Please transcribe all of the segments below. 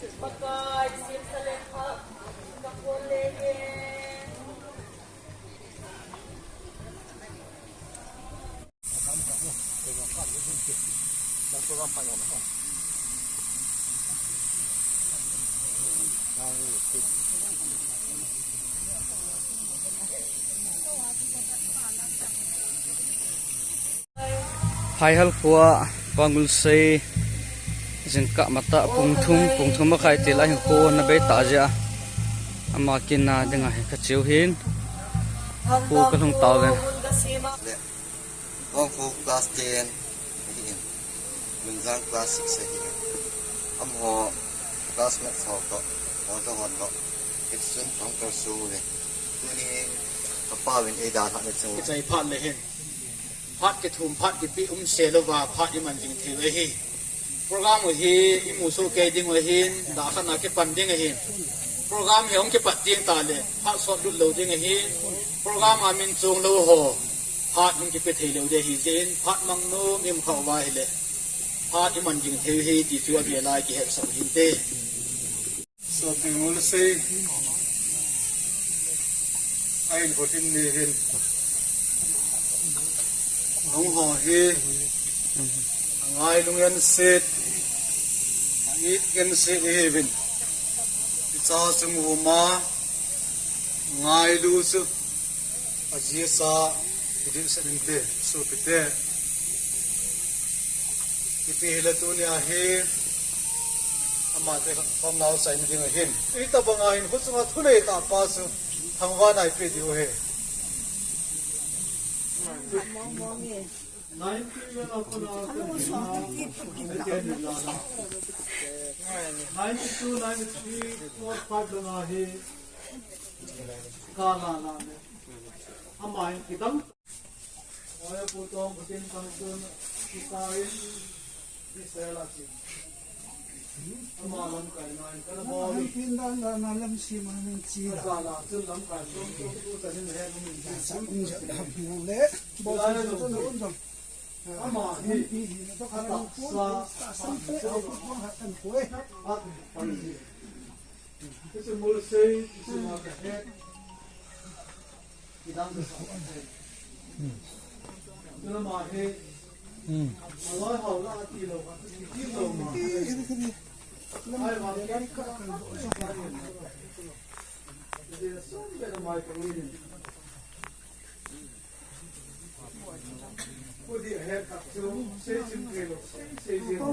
Pagka sim sa lekha, kakulege. hai hal khua pangul sei jengka mata pungthum ma khai te la hin ko na be ta ja ama kin na denga he ka chiu hin ko ka thong taw len ong fu class 10 hi min jang class 6 hi am ho class met so to hon to it's sun thong to su le tu ni pa win e da tha ne chuใจพัดเลยเห็นพัดกระทุ่มพัดกระปีเซลว่าพัดที่มันจริงถือไว้เห็นโปรแกรมว่าเห็นอิมูโซเกดิ้งไว้เห็นดาขนาดเก็บปันดิ้งไว้เห็นโปรแกรมเห็นเก็บปัดดิ้งตาเลยพัดสอดดุดเหลวดิ้งไว้เห็นโปรแกรมอามินจงเหลวห่อพัดมันจะไปถือเหลวได้เห็นเจนพัดมังโนมิมเข้าไว้เลยพัดที่มันจริงถือเห็นที่ตัวเบียร์ลายที่เห็นสังหินเต้สอบถึงมูลเซไอ้คนที่นี่เห็นน้องห่อเฮไงลุงยันเสร็จอีกกันเสร็จเฮบินที่จ้าสมุมาไงลูสุอาเจียสาดิสนินเตสุปิเตที่ที่ละตัวเนี่ยเฮอามาเตความน่าใส่ไม่จริงเห็นอีตาบังไงหุ่นสมัทุเรศตาปาสุทางว่าไหนเปรี้ยวเฮ92, 93, 45 lana he kala na me amain kitang oya putong putin pangsun kitahin isela si amalam kai nain kana boli Pindan na nalam si manang chira. kala tul lam kai tum tanin he min Sam inja le. bolana Bosan no to undam. ama he To karam po. Sam pe au ko hatan ko eh. at pansi ese mul sei ese ma ka he kitang sa kana ma he Allah haula atilo atilo ma ai ma kan ka ide son be ma ka win pudi he ka chu sei sim ke lo sei ke ko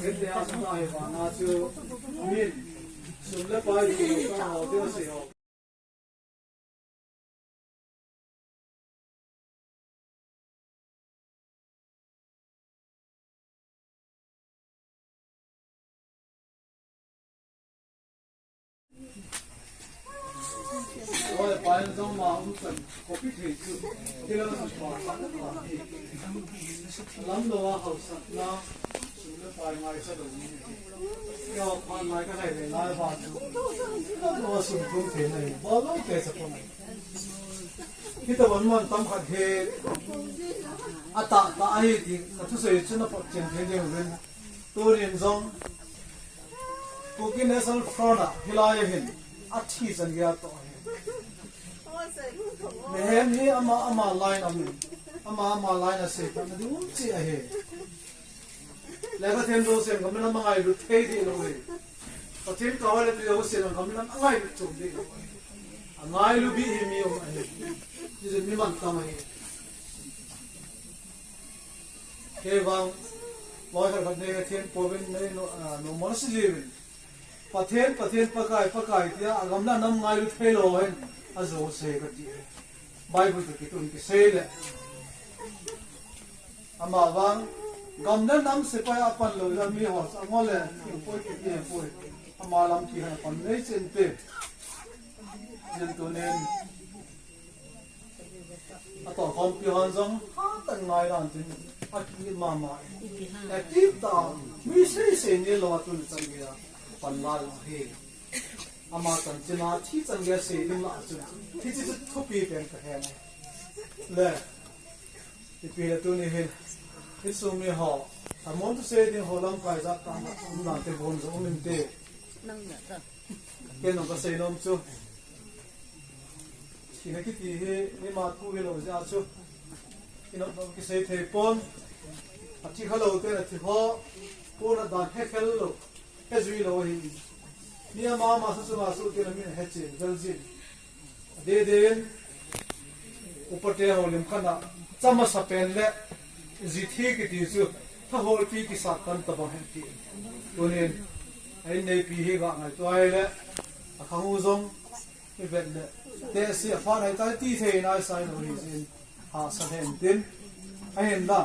ete asa ai ba na chu min sum le pa di ka ho de se ho oi pa en zong ma san copy the chu ke la su pa lam lo wa ho sa na sum le pa mai sa do ni yo pa mai ka dai le la ba chu lo sum thum the nei ba lo ke sa ko nei kita wan man tam khat he ata ta ai ti ka thu se chu na po chen the de wen to rin zong Kogi National Front hilai hin athi san ya to mehem hi ama line ama line ase ta du chi a he lega them do se gamna mangai ru thei di lo we patin kawale ti do se gamna angai ru chu di angai lu bi hi mi o a he ji mi man ta mai ke wang boy ka ne thien povin nei no mon si levin pathen pakai tia agamna nam ngai lu thei lo hen azo se ka ti bible ki tun ki se le ama wang gamna nam se pa apan lo la mi ho angole ki poi ki ti poi ama lam ki ha pan nei chen pe jen to nen ato kom pi han zong ha tan ngai ran tin a ki mama active ta mi se ni lo atul chan ya pan la lo he ama tan china thi chang ya se lim la chu thi chi thu pi pen ka he le ที่ปีละตัวนี้เห็นที่สูงมีห่อถ้ามองตัวเสียดินห่อลำไปจากตามหลังเตะบอลจะอุ้มเตะเกณฑ์ของเกษตรน้ำชูที่นักที่นี่มาคู่กันเลยจ้าชูที่นักเกษตรเทปอนที่เขาเราเตะที่เขาปูนด่านเฮกเลโลเฮจวิโลฮีนี่มาสุดเตะมีเฮจิเวลจิเดนอุปเทหอลิมขนาดจำมาสเปนเล่จิตที่กิติจูถ้าหอลปีกิสักกันตะบังเฮติตัวนี้ไอ้ในปีเหกะไงตัวไอ้เล่ข้างหูซงไม่เป็นเล่แต่เสียฟ้าในใจที่เทนายสายโนริจินหาสะเห็นดินไอ้เห็นละ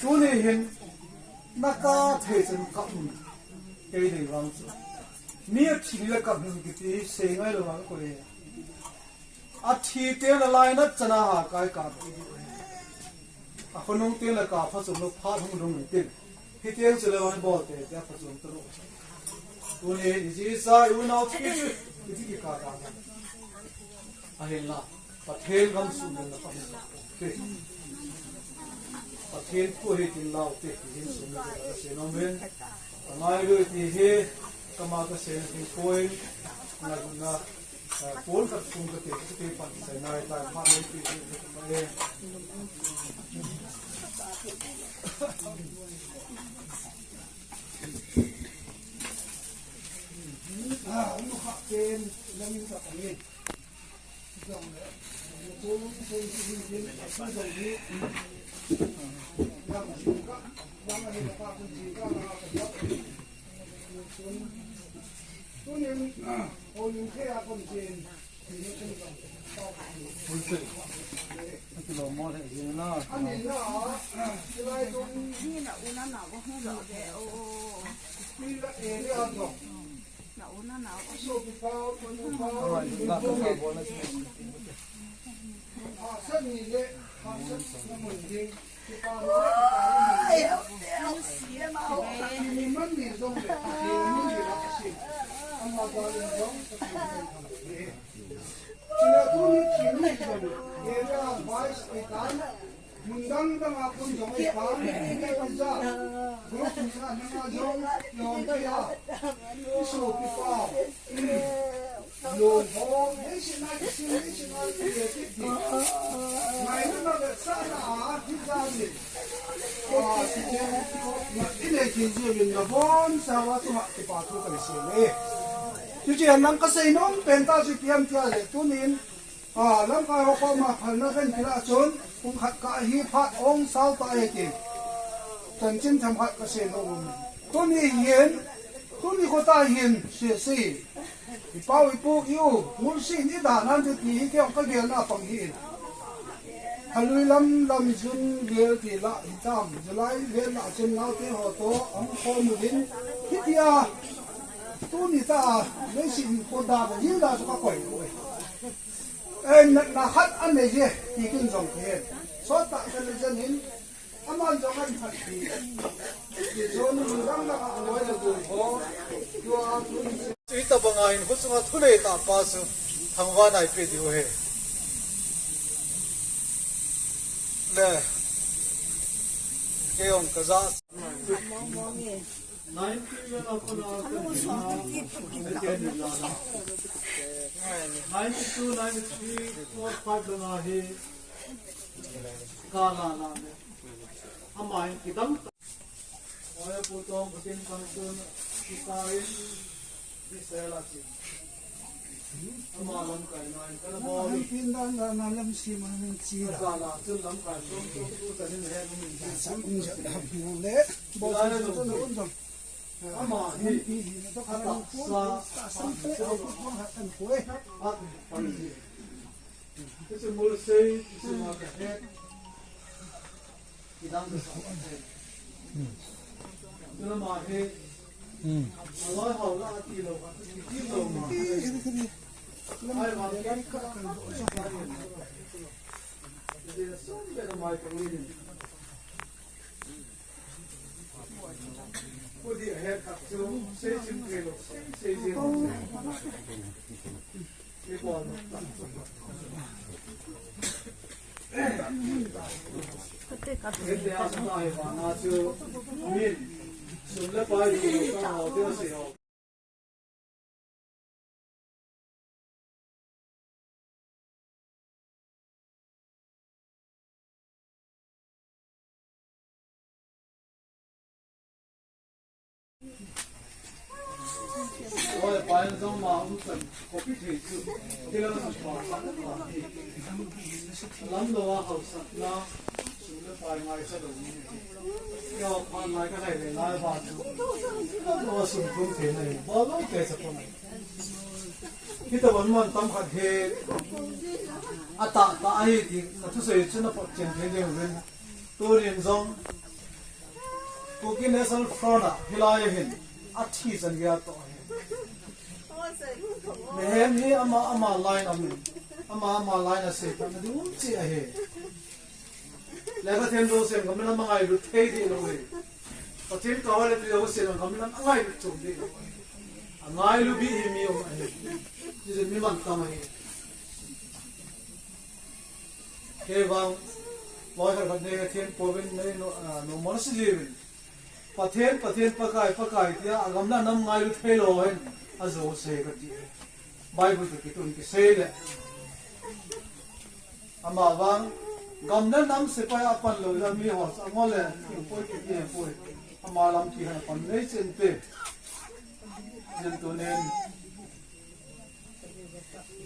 ตัวนี้เห็นนักการเทจันกับเกยดีรังจูนี่ที่นี่กับหนึ่งกิติเสียงไอ้ระวังคนเลยอาทิตย์เตียนลายนัดจะน่าหากายกับคนน้องเตียนละกับผสมลูกพาทุ่งดงหนึ่งเตียนที่เตียนจะเลยวันบ่อเตะจะผสมตลอดตัวนี้จีซ่าอยู่นอกที่ที่ที่การกันอาเห็นละประเทศกำสุนละครับเตะประเทศผู้ให้ตินเราเตะที่สุนละเสียน้องเบนทำไมด้วยที่เฮก็มาก็เสียที่ป่วยนะปูนกับปูนกับเตะก็เตะปั่นใส่ในแต่พาไม่ตีมาเลยลูกค้าเป็นแล้วมีกับอะไรจังเลยปูนปูนปูนปูนปูนตรงนี้ยังไม่ก็ยังไม่ได้ป้าคุณจีก็มาเป็นยักษ์ตัวนี้โอ้ยแค่คนจีนที่นี่เป็นแบบคุณสิที่เรามองเห็นนะอันนี้นะที่ไรตรงนี่นะอุณหนาก็ห้องเราเดี๋ยวนี่ละเอเรียนหรอกนะอุณหนาโซบิฟ้าคนฟ้าละก็มาบอลแล้วใช่ไหมเส้นนี้เลยเส้นน้ำมันจริงที่ฟ้านี่มันมีตรงเลยที่มันมีรักสิอันมาบอลยังตรงที่เราตัวนี้ที่นี่กันเอเรียไวส์ไอ้การมึงดังตั้งอาคุณจงไอ้การที่ได้ปัญญากรุ๊ปที่ข้านั่งอาจงยอมไปอ่ะสู้พี่ป้าโยนพอไม่ใช่นายที่ไม่ใช่นายที่เด็กที่ดีไม่รู้นะแต่สร้างอาที่จำเลยที่เจ้าที่เด็กที่เจ้าเป็นนักบอลสาวตัวที่ป้าทุกคนเสียเลยที่เจ้านั่งก็เสียน้องเป็นตาสิเพียงเท่าเลยตัวนี้แล้วก็เขาก็มาพันนักเรียนกีฬาชนคงขัดกับฮีพัดองสาวตัวเองจนจินทำขัดก็เสียน้องตัวนี้เห็นตัวนี้ก็ตาเห็นเสียสิอีเป้าอีปุ๊กอยู่มุนสินี่ด่านั่นที่ที่เขาก็เรียนอาปังหินฮัลโหลลำจุนเรียนที่ละอิตามจะไล่เรียนละจนเราที่หัวโตอังคอมุดินคิดยาตัวนี้ตาไม่สิคนด่าแต่ยิ่งด่าจะก็ก่อยด้วยนักอันนี้เจ้ที่กินจงเพียรสอดตักกันเลยจะเห็นอามันจงกันผัดดีที่ชนมือรังนักเอาไว้จะดูพอตัวทุนอีตาบังไงหุ่นสมาทุเรศตาป้าสุทางวันไหนไปดูเหรอเนี่ยเกี่ยงกับจ้า90 years oldคนเอาคนที่มาเกี่ยงอยู่แล้ว 92, 93, 45 bana hi kala na me amai kidam oya putong putin pangsun kitarin bisela chi amalam kai na kana boli pindan na nalam si manin chi kala chun lam kai sum tu tanin he min sam in le bo tu no undam ama hi to kala sa sam pe au ko hatan koi at panji this is more say this is not the head idam the so ma he Allah haula ati lo ti lo ma ai ma ke ka kan so pa ni this so better my community put your head up to say simply look say zero Hiện tại chúng ta hiểu là chưa miền xuống lớp bài thì các họ tiêu sỉ họ rồi bài trong mà ông cần có biết thì sự cái là sự quan trọng lắm đâu học sẵn là xuống lớp bài ngay sẽ được do quan lại cái này để lại vào nó sung phong thế này bao lâu cái sẽ không kita vẫn tâm khát he ta ai thì nó thứ gì chứ nó phát triển thế này rồi tôi liền giống cô cái national front à hilai hin athi dân gia to mehem hi ama line ama line ase pa na du chi a he lega them do se ngam na mangai lu thei di lo he patin ka wale ti do se ngam na angai lu chum di lo angai lu bi hi mi o he ji je mi man ta ma he ke wang loi har ne ga them po ben nei no mon si ji pathen pakai tia agam na nam ngai lu thei lo hen azo se ka ti bible to kitun ki se le ama wang gam na nam se pa apan lo la mi ho angol le ki poi ki ye poi ama lam ki ha pan nei chen pe jen to nen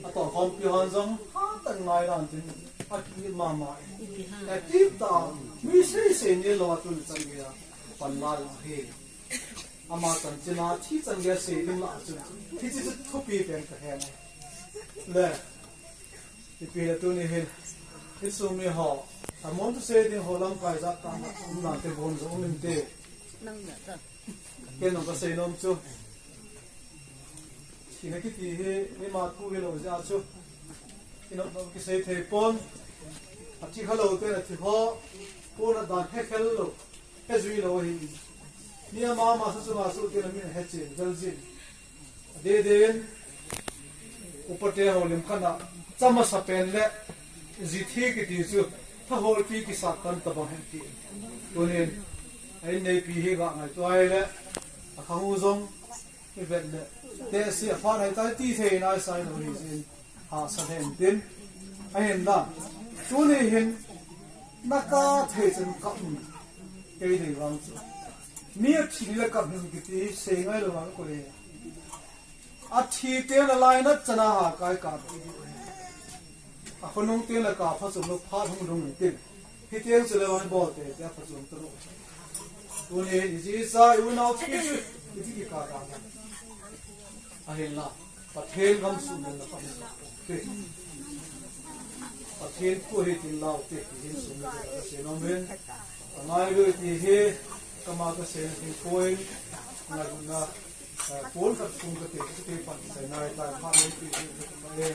ato kom pi han zong ha tan ngai ran tin a ki ma ma e ti ta mi se ni lo tu chang ya pan la la he ama tan china thi chang ya se lim la chu thi chi thupi pen ka he le ti pi la tu ni he ti su mi ho a mon tu se din ho lam kai za ta na te bon zo min te nang na ta ke no ka se nom chu ki na ki ti he ni ma ku ve lo ja chu ino ki se the pon a chi khalo te na thi ho ko na dan he khel lo he zui lo hi ni ma sa su te na min he che daljin de den ऊपर ते हो लिम खना चमा सा पेन ले जी थी की ती सु था होल पी की साथ तन तब है ती तोने ai nei pi hi ga ngai toai le a khangu zong i vet le te si a fa nai tai ti thei nai sai no ni sin ha sa hen tin a hen da tu ni hin na ka thei chen ka ke ni wang chu mi a thi le ka hin ki ti se ngai lo wang ko le a thi te la lai na chana ha kai ka a khonong te la ka pha chu lo pha thong dong ni tin hi tiang chu le wan bo te te pha chu to ro tu ni ji sa yu nau thi chu ti ki ka da a hen la pa thel gam su le la pa te pa thel ko he tin lao te hin su le ka se no men ngai lu ti he ka ma ka se ti koi na na Paul kat pung kate pan sai nai ta pha nei pi le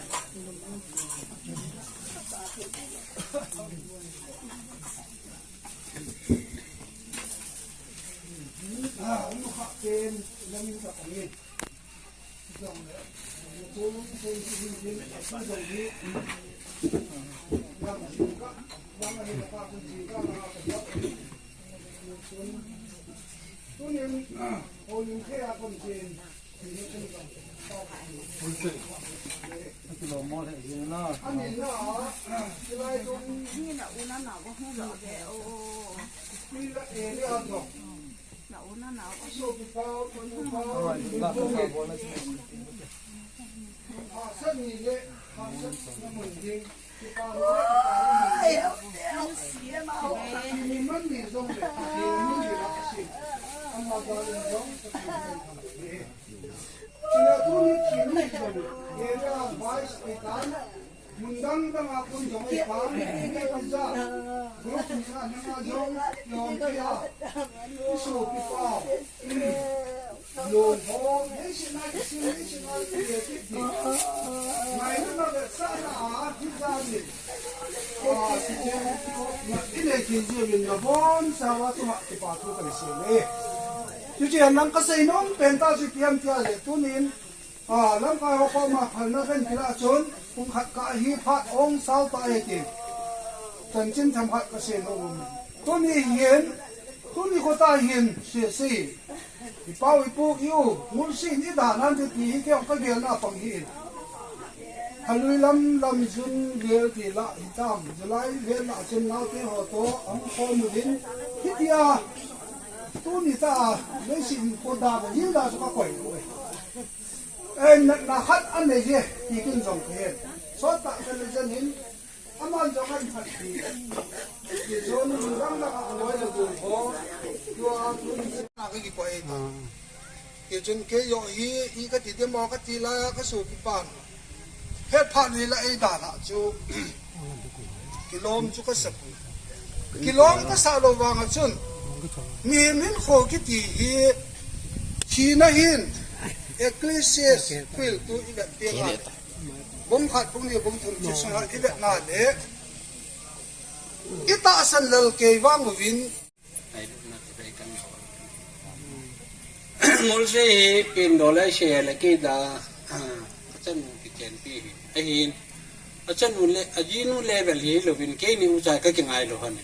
onu kha ken lamin ka ani jong le ko ko ni ni su jong ni ya ma su ka ya ma ni ka ku ji ka na ka ya tu ni o ni ke a kon jen ni ni ni ka ta ka ni cái lò mò này gì nó anh nhìn nó cái này con như là u nó nào có không rõ cái ô như là cái này ăn rồi là u nó nào có số cái phao con phao rồi là cái phao bò nó sân gì đấy sân nó mình đi cái phao nó thì mất gì rồi thì mất gì là cái gì ăn mà giờ liền giống Sila tu ni kini jadi, dia voice ikan, mundang dang aku jom ikan, dia kerja, grup bisa nama jom dia, isu kita, lobo, national dia tipi, main mana sana kita ni, ini kerja ni bon, sahaja tu mak dipatu kerja chú chị năng cái xây nón bên ta chỉ tiêm tia lệ tu nín lâm cái họ mà phải nó bên kia chốn cũng khát cả hi phát ông sao tại thì tần chân tham hạt cái xe đâu tôi đi hiền tôi đi có ta hiền xe thì bao ipu yêu muốn xin đi đàn ăn thì theo cái điều nào bằng hiền halui lam sun gel thì lại tam lại gel lại chân lao cái họ to ông con một đến hitia tôi đi ta lấy xin cô đà và hiếu đà cho các quẩy rồi em là khách ăn này gì thì kinh dòng tiền số tại cho dân hiến ăn ăn cho anh thật thì số nó đang nói là đủ khó cho là cái quẩy cái chân cái yo hi cái gì mà cái gì là cái số cái bàn hết pan này là ai đàn à chú kilom chú cái sập kilom cái sao đâu vàng à chun miền khổ cái gì hi na hin Ecclesiastes fil tu ibat tiang bom khat bom ni bom thum chi sang ibat na le ita san lal ke wang vin mol se pin dollar share la ke da chan ki chen pi a hin a chan nu le a ji nu level hi lo vin ke ni u cha ka ki ngai lo han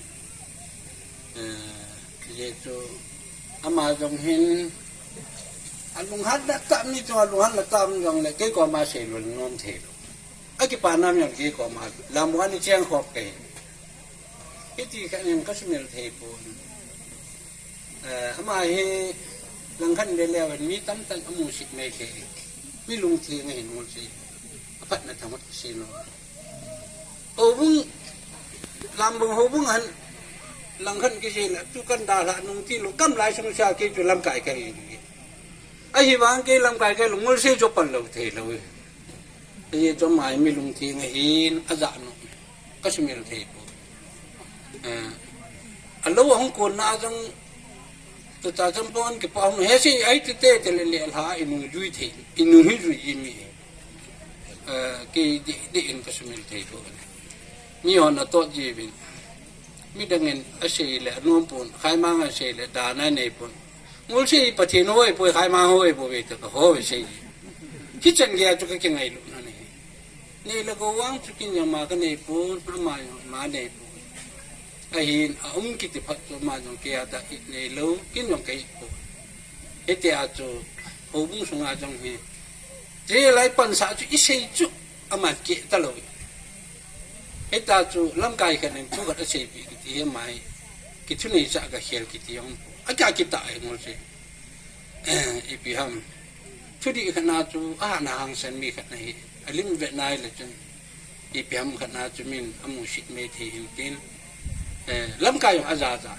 ye to ama jong hin alung hat da tam ni to alung hat la tam jong le ke ko ma se lo non the lo a ki pa nam yang ke ko ma lam wa ni cheng khop ke cái gì cái này có sự thầy phụ mà he lần khăn để leo mi tắm tận ở mùa xịt mê kề mi lùng thì ngày mùa gì phát là thằng mất xì nó ô bung làm bung hồ bung hẳn lần khăn cái gì là chú căn đà là nung ti lục cắm lại xong sao cái chú làm cải cái ai hi vang cái làm cải cái lùng mùa xì cho phần lầu thầy lầu cái cho mày mi lùng thì ngày in ở dạ nó có sự thầy phụ lâu không còn na trong tụi ta trong bọn cái bao hết gì ấy thì tê thì liền hả inu duy thì inu hít rồi gì mi cái điện cái sự thầy phụ mi họ nó tốt gì vậy mi đang nghe ở đây là nuông bún khai mang ở đây là đà này này bún muốn gì bắt thì nói bồi khai mang hỏi bồi về thì hỏi về gì khi chân kia cho cái ngày lúc này này là có vắng cho cái nhà mà cái này bún mà này ai ông kiti phát cho mà trong kia đã ít này lâu kinh lòng cái hết thì cho hậu bung xuống ở trong này thế lại bản xã cho ít xây chút mà kia ta lâu hết ta cho làm cái này chú cái xây bị cái mà cái thứ này chắc cái hiểu cái ông à cái tại một gì ý bị ham thứ đi cái nào cho na hàng sản mi cái này lim Việt Nam là chân ý bị ham cái nào cho mình amu shit mê thì hình tin lâm cái ở giá giá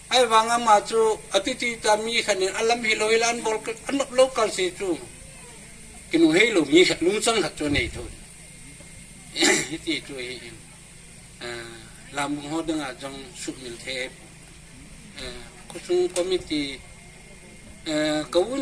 ai vang mà chú ati ta mi khăn alam hiloi lan bol an local se chú cái nu helo mi khăn lung sang hạt cho này thôi thì chú làm một hodang ở trong suốt mình thế có chung committee cấu